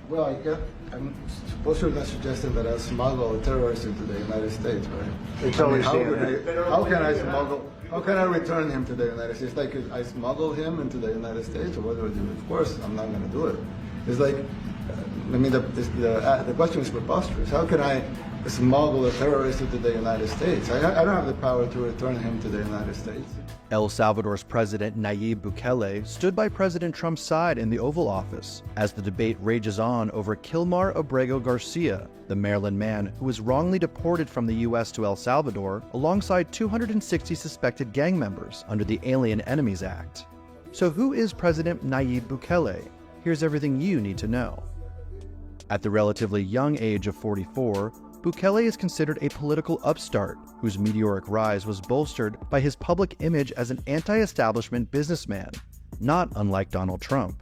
Well, I'm supposed you're not suggesting that I smuggle a terrorist into the United States, right? It's always how can I smuggle? How can I return him to the United States? Like, I smuggle him into the United States, or what do I do? Of course, I'm not going to do it. It's like, I mean, the question is preposterous. How can I smuggle a terrorist into the United States? I don't have the power to return him to the United States. El Salvador's President Nayib Bukele stood by President Trump's side in the Oval Office as the debate rages on over Kilmar Abrego Garcia, the Maryland man who was wrongly deported from the U.S. to El Salvador alongside 260 suspected gang members under the Alien Enemies Act. So who is President Nayib Bukele? Here's everything you need to know. At the relatively young age of 44, Bukele is considered a political upstart whose meteoric rise was bolstered by his public image as an anti-establishment businessman, not unlike Donald Trump.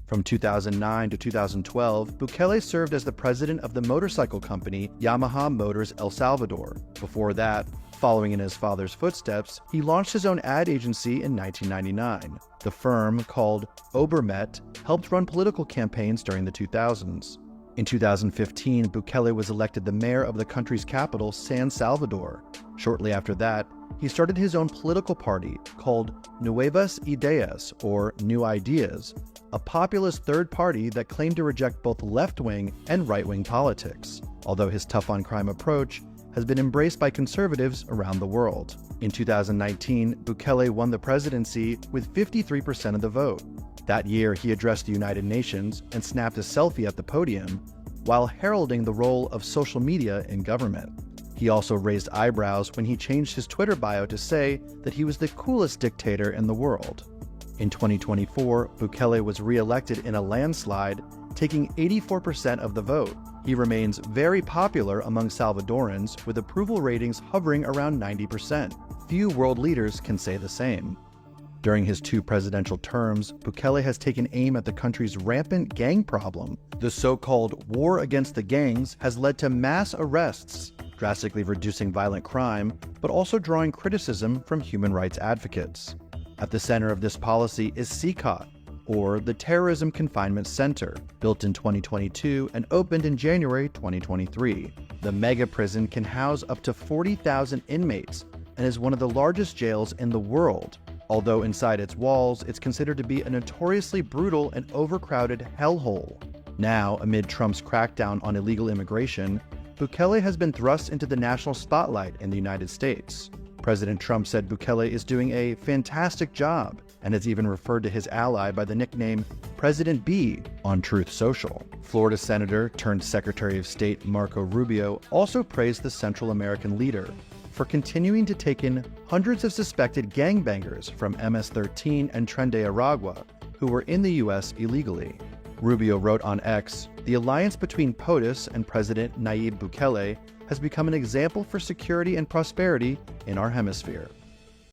From 2009 to 2012, Bukele served as the president of the motorcycle company Yamaha Motors El Salvador. Before that, following in his father's footsteps, he launched his own ad agency in 1999. The firm, called Obermet, helped run political campaigns during the 2000s. In 2015, Bukele was elected the mayor of the country's capital, San Salvador. Shortly after that, he started his own political party called Nuevas Ideas, or New Ideas, a populist third party that claimed to reject both left-wing and right-wing politics, although his tough-on-crime approach has been embraced by conservatives around the world. In 2019, Bukele won the presidency with 53% of the vote. That year, he addressed the United Nations and snapped a selfie at the podium while heralding the role of social media in government. He also raised eyebrows when he changed his Twitter bio to say that he was the coolest dictator in the world. In 2024, Bukele was re-elected in a landslide, taking 84% of the vote. He remains very popular among Salvadorans, with approval ratings hovering around 90%. Few world leaders can say the same. During his 2 presidential terms, Bukele has taken aim at the country's rampant gang problem. The so-called war against the gangs has led to mass arrests, drastically reducing violent crime, but also drawing criticism from human rights advocates. At the center of this policy is CCOT, or the Terrorism Confinement Center, built in 2022 and opened in January 2023. The mega prison can house up to 40,000 inmates and is one of the largest jails in the world. Although inside its walls, it's considered to be a notoriously brutal and overcrowded hellhole. Now, amid Trump's crackdown on illegal immigration, Bukele has been thrust into the national spotlight in the United States. President Trump said Bukele is doing a fantastic job and has even referred to his ally by the nickname President B on Truth Social. Florida Senator turned Secretary of State Marco Rubio also praised the Central American leader for continuing to take in hundreds of suspected gangbangers from MS-13 and Tren de Aragua who were in the U.S. illegally. Rubio wrote on X, "The alliance between POTUS and President Nayib Bukele has become an example for security and prosperity in our hemisphere."